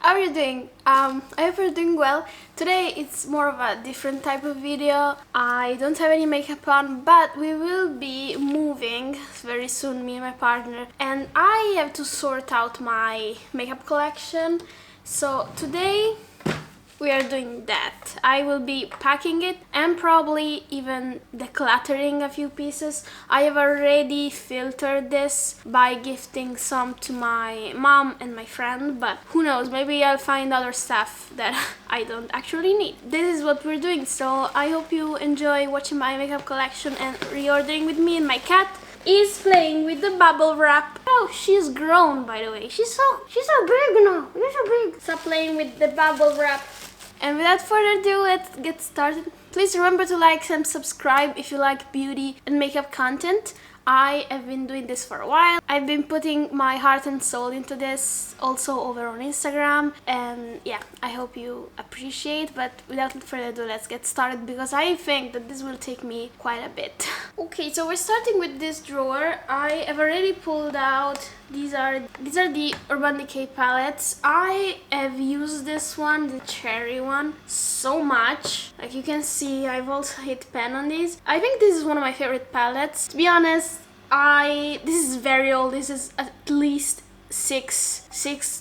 How are you doing? I hope you're doing well. Today it's more of a different type of video. I don't have any makeup on, but we will be moving very soon, me and my partner, and I have to sort out my makeup collection. So today we are doing that. I will be packing it and probably even decluttering a few pieces. I have already filtered this by gifting some to my mom and my friend, but who knows, maybe I'll find other stuff that I don't actually need. This is what we're doing, so I hope you enjoy watching my makeup collection and reordering with me. And my cat is playing with the bubble wrap. Oh, she's grown, by the way. She's so big now. You're so big. Stop playing with the bubble wrap. And without further ado, let's get started. Please remember to like and subscribe if you like beauty and makeup content. I have been doing this for a while. I've been putting my heart and soul into this also over on Instagram, and yeah, I hope you appreciate. But without further ado, let's get started because I think that this will take me quite a bit. Okay, so we're starting with this drawer. I have already pulled out, these are the Urban Decay palettes. I have used this one, the cherry one, so much. Like you can see, I've also hit pan on these. I think this is one of my favorite palettes. To be honest, this is very old. This is at least six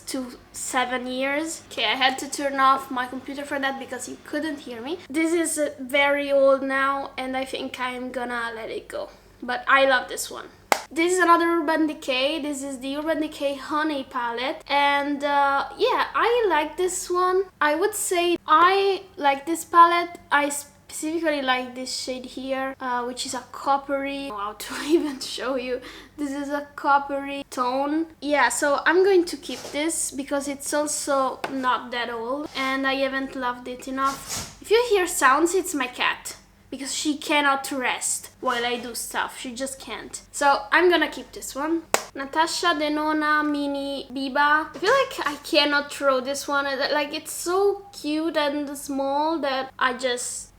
to 7 years. Okay, I had to turn off my computer for that because you couldn't hear me. This is very old now, and I think I'm gonna let it go. But I love this one. This is another Urban Decay. This is the Urban Decay Honey palette, and yeah, I like this one. I would say I like this palette. I specifically like this shade here, which is a coppery. How to even show you? This is a coppery tone. Yeah, so I'm going to keep this because it's also not that old, and I haven't loved it enough. If you hear sounds, it's my cat, because she cannot rest while I do stuff. She just can't. So I'm gonna keep this one. Natasha Denona Mini Biba. I feel like I cannot throw this one. Like, it's so cute and small that I just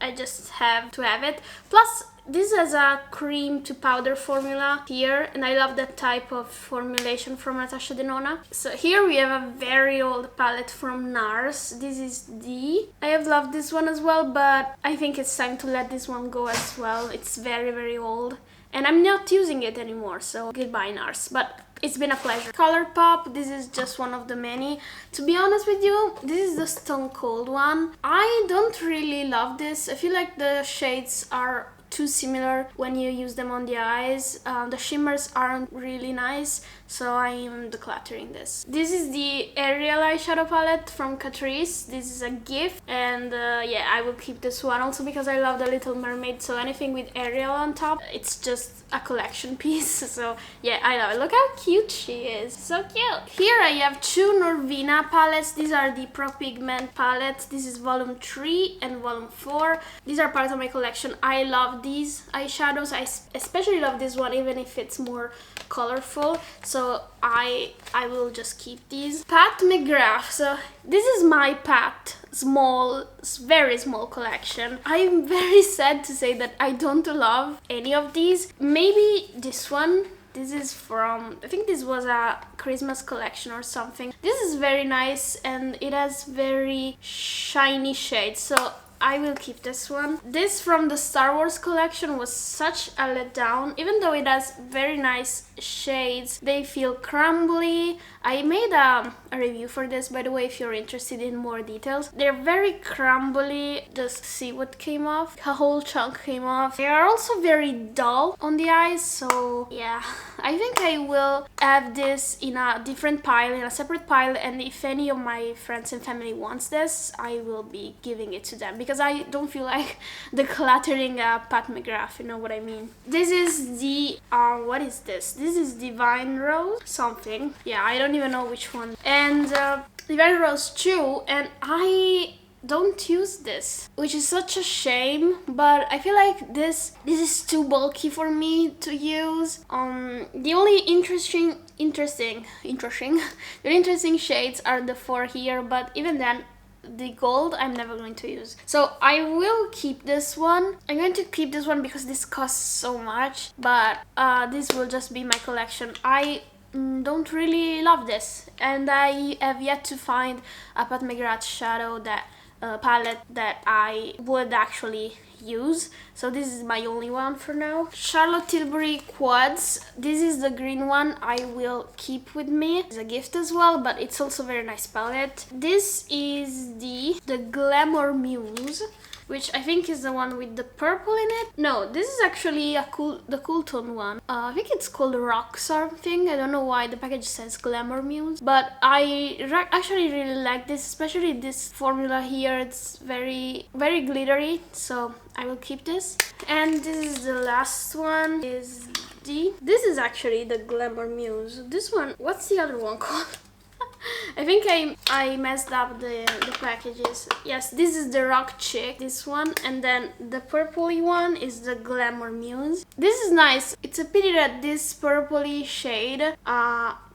have to have it. Plus, this has a cream to powder formula here, and I love that type of formulation from Natasha Denona. So here we have a very old palette from NARS. This is I have loved this one as well, but I think it's time to let this one go as well. It's very old, and I'm not using it anymore, so goodbye NARS. But it's been a pleasure. ColourPop, this is just one of the many. To be honest with you, this is the Stone Cold one. I don't really love this. I feel like the shades are too similar when you use them on the eyes. The shimmers aren't really nice, so I am decluttering this. This is the Ariel eyeshadow palette from Catrice. This is a gift, and yeah, I will keep this one also because I love the Little Mermaid, so anything with Ariel on top, it's just a collection piece. So yeah, I love it. Look how cute she is. So cute. Here I have two Norvina palettes. These are the Pro Pigment palettes. This is volume 3 and volume 4. These are part of my collection. I love these eyeshadows. I especially love this one, even if it's more colorful. So I will just keep these. Pat McGrath. So this is my Pat very small collection. I'm very sad to say that I don't love any of these. Maybe this one. This is from, I think this was a Christmas collection or something. This is very nice, and it has very shiny shades, so I will keep this one. This from the Star Wars collection was such a letdown. Even though it has very nice shades, they feel crumbly. I made a review for this, by the way, if you're interested in more details. They're very crumbly. Just see what came off. A whole chunk came off. They are also very dull on the eyes, so yeah. I think I will have this in a different pile, in a separate pile, and if any of my friends and family wants this, I will be giving it to them, because I don't feel like decluttering a Pat McGrath, you know what I mean. This is the, what is this? This is Divine Rose something. Yeah, I don't even know which one. And Divine Rose 2, and I don't use this, which is such a shame, but I feel like this is too bulky for me to use. The only interesting shades are the 4 here, but even then, the gold I'm never going to use. So I will keep this one. I'm going to keep this one because this costs so much, but this will just be my collection. I don't really love this, and I have yet to find a Pat McGrath shadow that palette that I would actually use, so this is my only one for now. Charlotte Tilbury Quads, this is the green one. I will keep with me. It's a gift as well, but it's also a very nice palette. This is the Glamour Muse, which I think is the one with the purple in it. No, this is actually the cool tone one. I think it's called Rock something. I don't know why the package says Glamour Muse, but I actually really like this, especially this formula here. It's very glittery, so I will keep this. And this is the last one. This is actually the Glamour Muse. This one, what's the other one called? I think I messed up the packages. Yes, this is the Rock Chick, this one, and then the purpley one is the Glamour Muse. This is nice. It's a pity that this purpley shade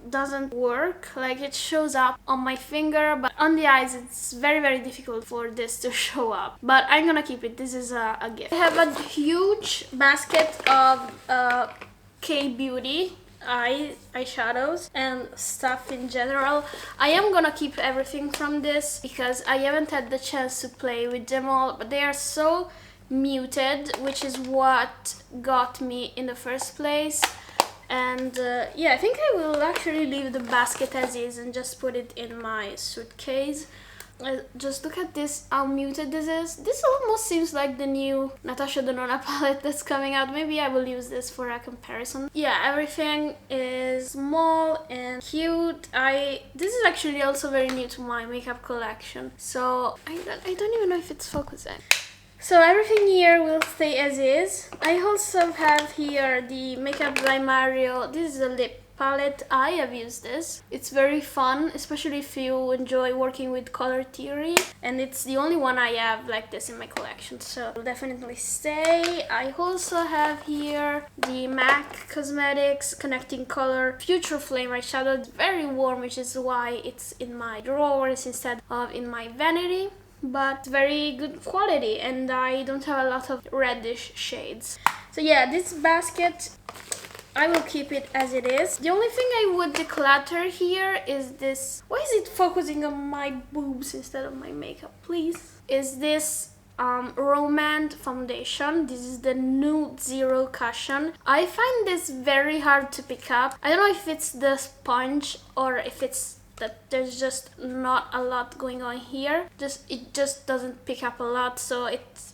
doesn't work. Like, it shows up on my finger, but on the eyes it's very difficult for this to show up. But I'm gonna keep it. This is a gift. I have a huge basket of K-Beauty eyeshadows and stuff in general. I am gonna keep everything from this because I haven't had the chance to play with them all, but they are so muted, which is what got me in the first place. And yeah, I think I will actually leave the basket as is and just put it in my suitcase. Just look at this, how muted this is. This almost seems like the new Natasha Denona palette that's coming out. Maybe I will use this for a comparison. Yeah, everything is small and cute. This is actually also very new to my makeup collection, so I don't even know if it's focusing. So everything here will stay as is. I also have here the Makeup by Mario. This is a lip palette. I have used this. It's very fun, especially if you enjoy working with color theory, and it's the only one I have like this in my collection, so it'll definitely stay. I also have here the MAC Cosmetics Connecting Color Future Flame eyeshadow. It's very warm, which is why it's in my drawers instead of in my vanity, but very good quality, and I don't have a lot of reddish shades. So yeah, this basket, I will keep it as it is. The only thing I would declutter here is this. Why is it focusing on my boobs instead of my makeup, please? Is this Romand foundation. This is the Nude Zero Cushion. I find this very hard to pick up. I don't know if it's the sponge or if it's that there's just not a lot going on here. It just doesn't pick up a lot, so it's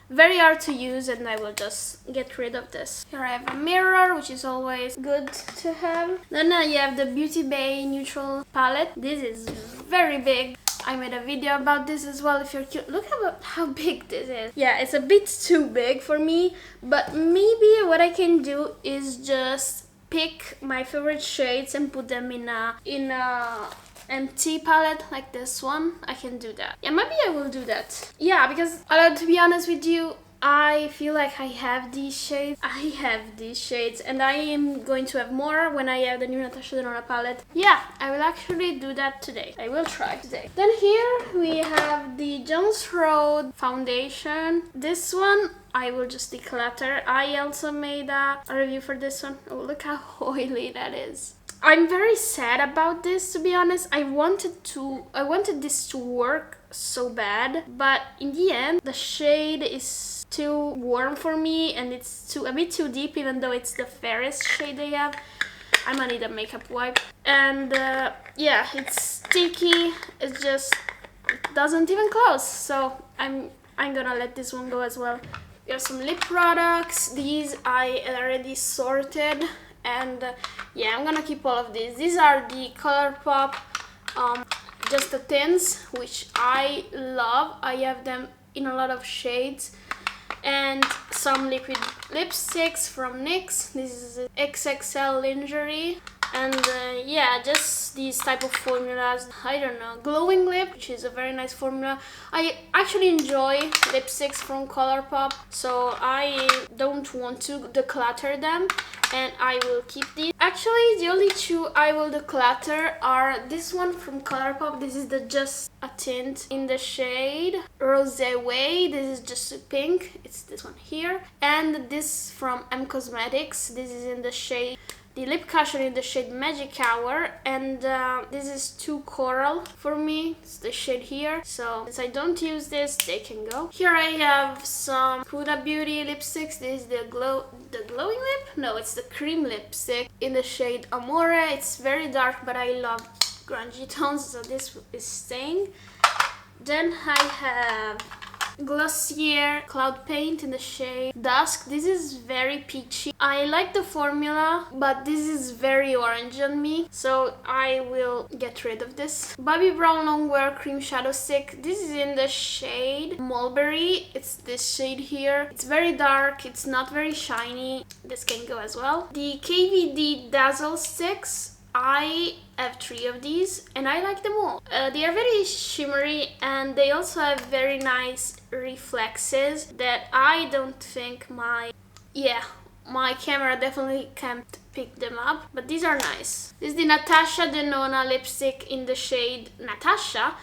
very hard to use, and I will just get rid of this. Here I have a mirror, which is always good to have. Then you have the Beauty Bay Neutral Palette. This is very big. I made a video about this as well if you're curious. Look how big this is. Yeah, it's a bit too big for me, but maybe what I can do is just pick my favorite shades and put them in a empty palette like this one. I can do that. Yeah, maybe I will do that. Yeah, because to be honest with you, I feel like I have these shades. And I am going to have more when I have the new Natasha Denona palette. Yeah, I will actually do that today. I will try today. Then here we have the Jones Road foundation. This one I will just declutter. I also made a review for this one. Oh, look how oily that is. I'm very sad about this, to be honest. I wanted this to work so bad, but in the end the shade is too warm for me, and it's a bit too deep, even though it's the fairest shade they have. I'm gonna need a makeup wipe. And yeah, it's sticky. It doesn't even close, so I'm gonna let this one go as well. We have some lip products. These I already sorted. And yeah, I'm gonna keep all of these. These are the ColourPop just the tints, which I love. I have them in a lot of shades. And some liquid lipsticks from NYX. This is XXL Lingerie. And yeah, just these type of formulas. I don't know, Glowing Lip, which is a very nice formula. I actually enjoy lipsticks from ColourPop, so I don't want to declutter them, and I will keep these. Actually, the only two I will declutter are this one from ColourPop. This is the Just a Tint in the shade Rosé Way. This is just a pink. It's this one here. And this from M Cosmetics. This is in the shade the lip cushion in the shade Magic Hour, and this is too coral for me. It's the shade here, so since I don't use this, they can go. Here I have some Huda Beauty lipsticks. This is the glowing lip? No, it's the cream lipstick in the shade Amore. It's very dark, but I love grungy tones, so this is staying. Then I have Glossier Cloud Paint in the shade Dusk. This is very peachy. I like the formula, but this is very orange on me, so I will get rid of this. Bobbi Brown Longwear Cream Shadow Stick. This is in the shade Mulberry. It's this shade here. It's very dark. It's not very shiny. This can go as well. The KVD Dazzle Sticks. I have 3 of these and I like them all. They are very shimmery and they also have very nice reflexes that I don't think my camera definitely can't pick them up, but these are nice. This is the Natasha Denona lipstick in the shade Natasha,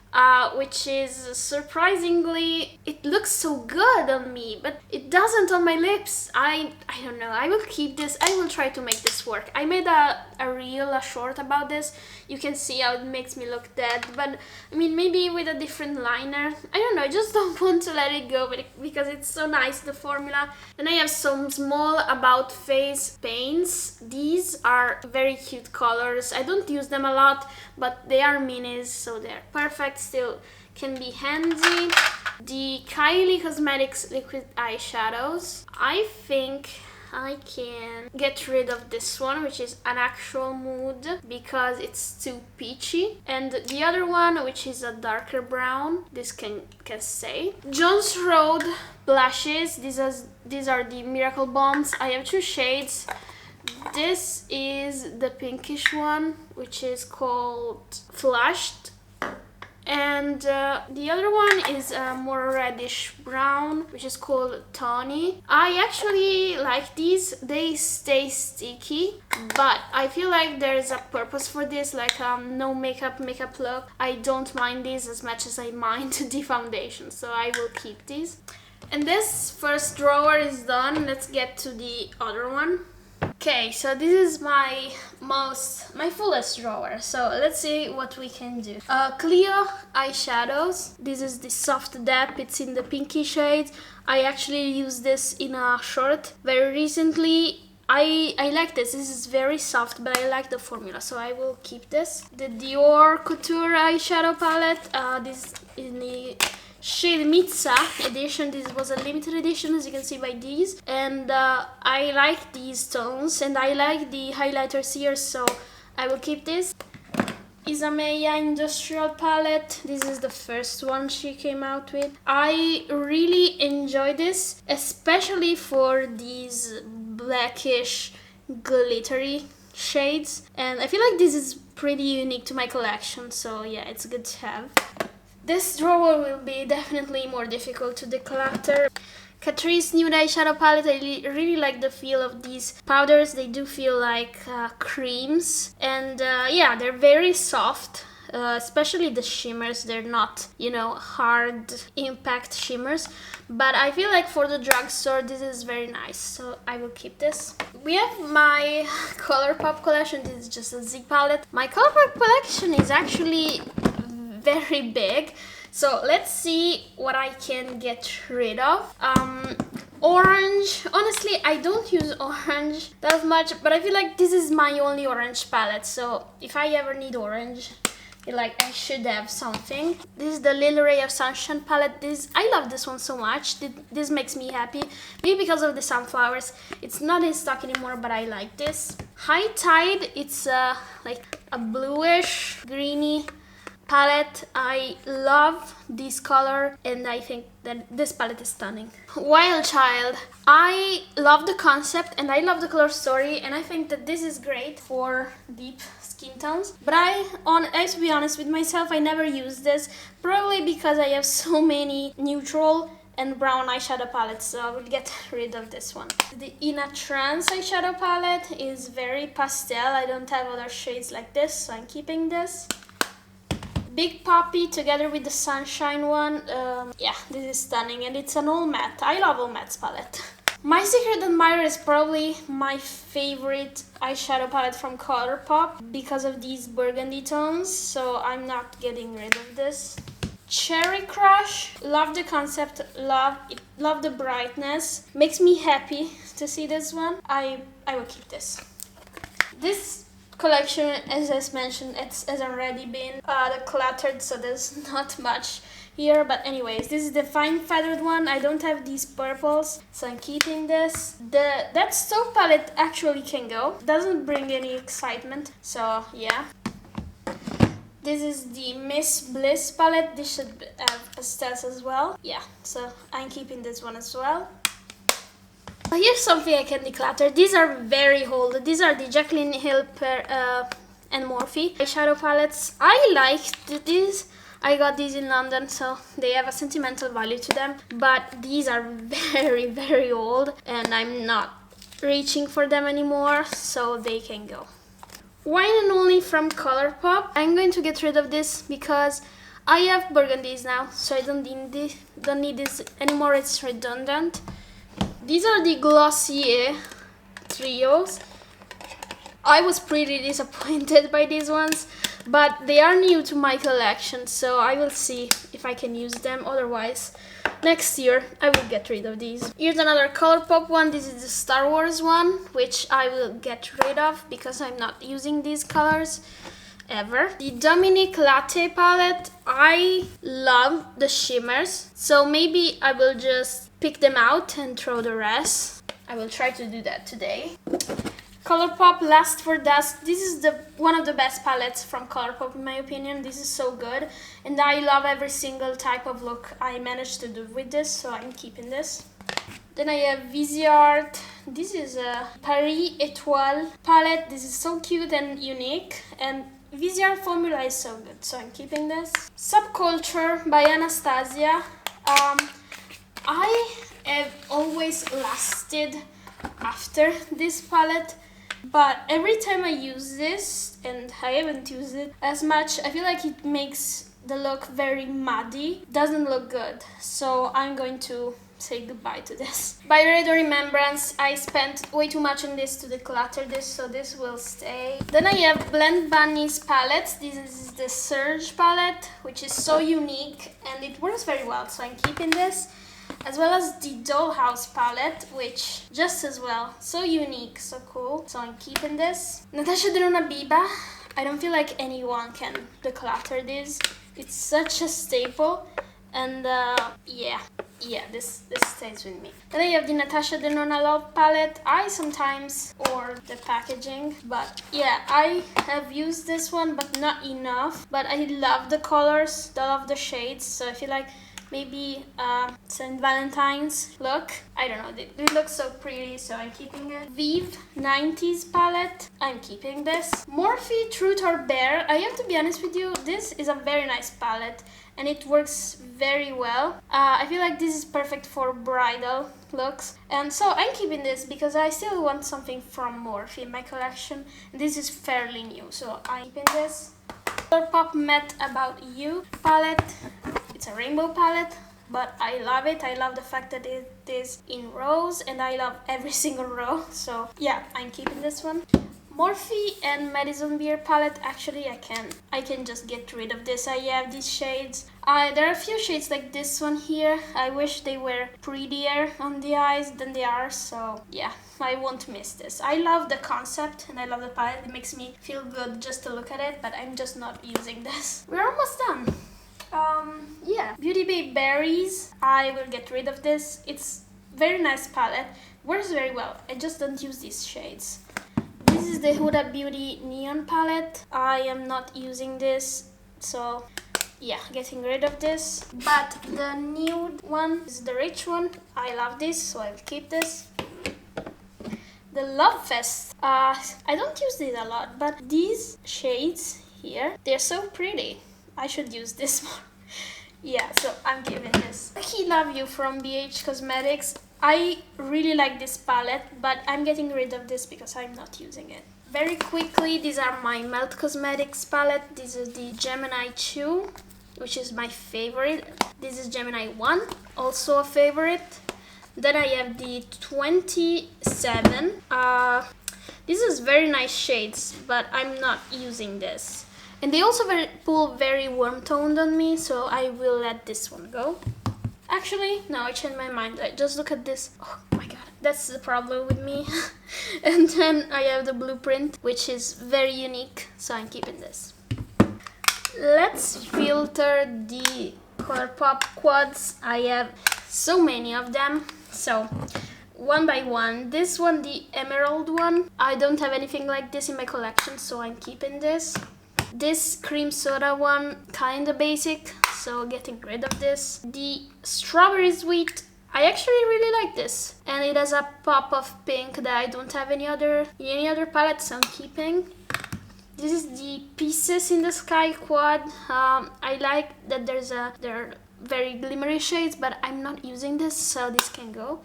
which is surprisingly, it looks so good on me, but it doesn't on my lips. I don't know. I will keep this. I will try to make this work. I made a reel, a short about this. You can see how it makes me look dead, but I mean, maybe with a different liner. I don't know. I just don't want to let it go because it's so nice, the formula. Then I have some small About Face paints. These are very cute colors. I don't use them a lot, but they are minis, so they're perfect. Still can be handy. The Kylie Cosmetics liquid eyeshadows. I think I can get rid of this one, which is an actual mood, because it's too peachy. And the other one, which is a darker brown, this can stay. Jones Road blushes. These are the Miracle Bombs. I have 2 shades. This is the pinkish one, which is called Flushed. And the other one is a more reddish brown, which is called Tawny. I actually like these. They stay sticky, but I feel like there's a purpose for this, like no makeup look. I don't mind these as much as I mind the foundation, so I will keep these. And this first drawer is done. Let's get to the other one. Okay, so this is my fullest drawer, so let's see what we can do. Clio eyeshadows. This is the Soft Depth. It's in the pinky shade. I actually used this in a short very recently. I like this. This is very soft, but I like the formula, so I will keep this. The Dior Couture eyeshadow palette. This is in the shade Mitza edition. This was a limited edition, as you can see by these, and I like these tones and I like the highlighters here, so I will keep this. Isameya Industrial Palette. This is the first one she came out with. I really enjoy this, especially for these blackish glittery shades, and I feel like this is pretty unique to my collection, so yeah, it's good to have. This drawer will be definitely more difficult to declutter. Catrice Nude Eyeshadow Palette. I really like the feel of these powders. They do feel like creams. And yeah, they're very soft. Especially the shimmers. They're not, you know, hard impact shimmers. But I feel like for the drugstore, this is very nice. So I will keep this. We have my Colourpop collection. This is just a Z palette. My Colourpop collection is actually very big, so let's see what I can get rid of. Orange. Honestly, I don't use orange that much, but I feel like this is my only orange palette, so if I ever need orange, like I should have something. This is the Little Ray of Sunshine palette. I love this one so much. This makes me happy, maybe because of the sunflowers. It's not in stock anymore, but I like this. High Tide. It's like a bluish greeny palette. I love this color and I think that this palette is stunning. Wild Child. I love the concept and I love the color story, and I think that this is great for deep skin tones, but I have to be honest with myself, I never use this, probably because I have so many neutral and brown eyeshadow palettes, so I will get rid of this one. The In a Trance eyeshadow palette is very pastel. I don't have other shades like this, so I'm keeping this. Big Poppy together with the Sunshine one. Yeah, this is stunning, and it's an all matte. I love all mattes palette. My Secret Admirer is probably my favorite eyeshadow palette from Colourpop because of these burgundy tones, so I'm not getting rid of this. Cherry Crush, love the concept, love the brightness, makes me happy to see this one. I will keep this. This collection, as I mentioned, has already been decluttered, so there's not much here, but anyways, this is the fine feathered one. I don't have these purples, so I'm keeping this. That Stove palette actually can go, doesn't bring any excitement, so yeah. This is the Miss Bliss palette. This should have pastels as well. Yeah, so I'm keeping this one as well. Here's something I can declutter. These are very old. These are the Jaclyn Hill and Morphe eyeshadow palettes. I liked these. I got these in London, so they have a sentimental value to them. But these are very, very old, and I'm not reaching for them anymore, so they can go. Wine and Only from Colourpop. I'm going to get rid of this because I have burgundies now, so I don't need this anymore. It's redundant. These are the Glossier trios. I was pretty disappointed by these ones, but they are new to my collection, so I will see if I can use them. Otherwise, next year I will get rid of these. Here's another Colourpop one. This is the Star Wars one, which I will get rid of because I'm not using these colors ever. The Dominique Latte palette, I love the shimmers, so maybe I will just pick them out and throw the rest. I will try to do that today. Colourpop Lust for Dusk. This is one of the best palettes from Colourpop in my opinion. This is so good, and I love every single type of look I managed to do with this, so I'm keeping this. Then I have Viseart. This is a Paris Étoile palette. This is so cute and unique, and Viseart formula is so good, so I'm keeping this. Subculture by Anastasia. I have always lusted after this palette, but every time I use this, and I haven't used it as much, I feel like it makes the look very muddy. Doesn't look good, so I'm going to say goodbye to this. By Red Remembrance, I spent way too much on this to declutter this, so this will stay. Then I have Blend Bunny's palette. This is the Surge palette, which is so unique and it works very well, so I'm keeping this. As well as the Dollhouse palette, which just as well, so unique, so cool, so I'm keeping this. Natasha Denona Biba, I don't feel like anyone can declutter this. It's such a staple, and yeah, this stays with me. Then I have the Natasha Denona Love palette. I sometimes order the packaging, but yeah, I have used this one, but not enough. But I love the colors, I love the shades, so I feel like maybe St. Valentine's look. I don't know, they look so pretty, so I'm keeping it. Vive 90s palette, I'm keeping this. Morphe Truth or Dare, I have to be honest with you, this is a very nice palette and it works very well. I feel like this is perfect for bridal looks, and so I'm keeping this because I still want something from Morphe in my collection. This is fairly new, so I'm keeping this. Colourpop Met About You palette. It's a rainbow palette, but I love it. I love the fact that it is in rows, and I love every single row. So yeah, I'm keeping this one. Morphe and Madison Beer palette. Actually, I can just get rid of this. I have these shades. There are a few shades like this one here. I wish they were prettier on the eyes than they are. So yeah, I won't miss this. I love the concept and I love the palette. It makes me feel good just to look at it, but I'm just not using this. We're almost done. Yeah, Beauty Bay Berries, I will get rid of this. It's very nice palette, works very well. I just don't use these shades. This is the Huda Beauty Neon palette. I am not using this, so yeah, getting rid of this. But the nude one is the rich one. I love this, so I'll keep this. The Love Fest, I don't use these a lot, but these shades here, they're so pretty. I should use this more. Yeah, so I'm keeping this. Lucky Love You from BH Cosmetics. I really like this palette, but I'm getting rid of this because I'm not using it. Very quickly, these are my Melt Cosmetics palette. This is the Gemini 2, which is my favorite. This is Gemini 1, also a favorite. Then I have the 27. This is very nice shades, but I'm not using this. And they also pull very warm toned on me, so I will let this one go. Actually, no, I changed my mind. Just look at this. Oh my god, that's the problem with me. And then I have the blueprint, which is very unique, so I'm keeping this. Let's filter the ColourPop quads. I have so many of them. So, one by one. This one, the emerald one, I don't have anything like this in my collection, so I'm keeping this. This cream soda one, kinda basic, so getting rid of this. The strawberry sweet, I actually really like this, and it has a pop of pink that I don't have in any other palette, so I'm keeping. This is the Pieces in the Sky quad. I like that they're very glimmery shades, but I'm not using this, so this can go.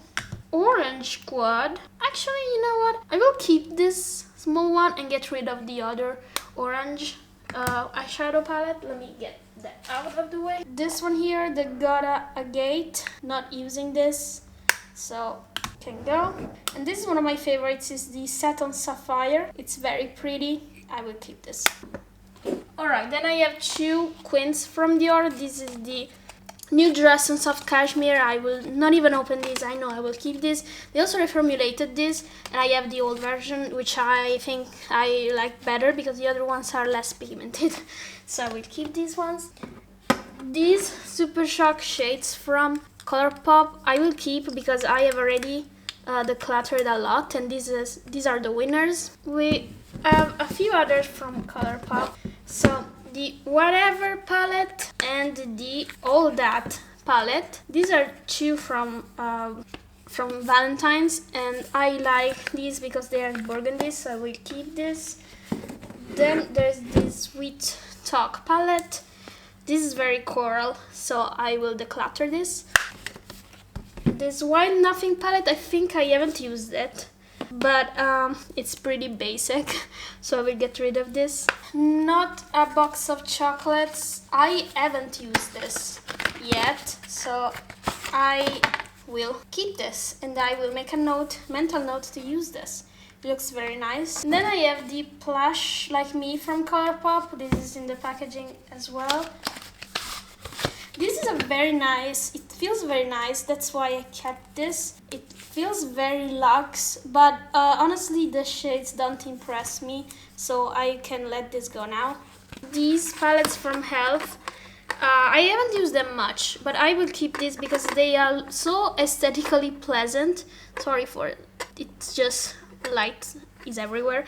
Orange quad. Actually, you know what? I will keep this small one and get rid of the other orange eyeshadow palette. Let me get that out of the way. This one here, the Gotta Agate. Not using this, so can go. And this is one of my favorites, is the Satin Sapphire. It's very pretty. I will keep this. Alright, then I have two quints from Dior. This is the New Dress on Soft Cashmere. I will not even open this. I know I will keep this. They also reformulated this, and I have the old version, which I think I like better because the other ones are less pigmented. So I will keep these ones. These Super Shock shades from ColourPop I will keep because I have already decluttered a lot, and these are the winners. We have a few others from ColourPop. So the Whatever palette and the All That palette. These are two from Valentine's, and I like these because they are burgundy, so I will keep this. Then there's this Sweet Talk palette. This is very coral, so I will declutter this. This Wild Nothing palette, I think I haven't used it, but it's pretty basic, so I will get rid of this. Not a box of chocolates. I haven't used this yet, so I will keep this, and I will make a mental note to use this. It looks very nice. And then I have the Plush Like Me from ColourPop. This is in the packaging as well. This is a very nice, it feels very nice, that's why I kept this. It feels very luxe, but honestly the shades don't impress me, so I can let this go now. These palettes from Health, I haven't used them much, but I will keep this because they are so aesthetically pleasant. Sorry for it, it's just light is everywhere.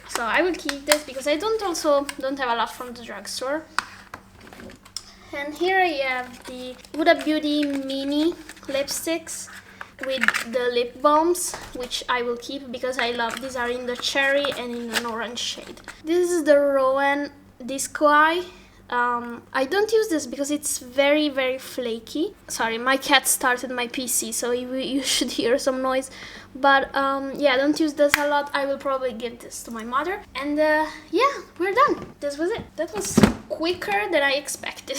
So I will keep this because I don't have a lot from the drugstore. And here I have the Huda Beauty mini lipsticks with the lip balms, which I will keep because I love. These are in the cherry and in an orange shade. This is the Rowan Disco Eye. I don't use this because it's very, very flaky. Sorry, my cat started my PC, so you should hear some noise. But yeah, I don't use this a lot. I will probably give this to my mother. And yeah, we're done. This was it. That was quicker than I expected.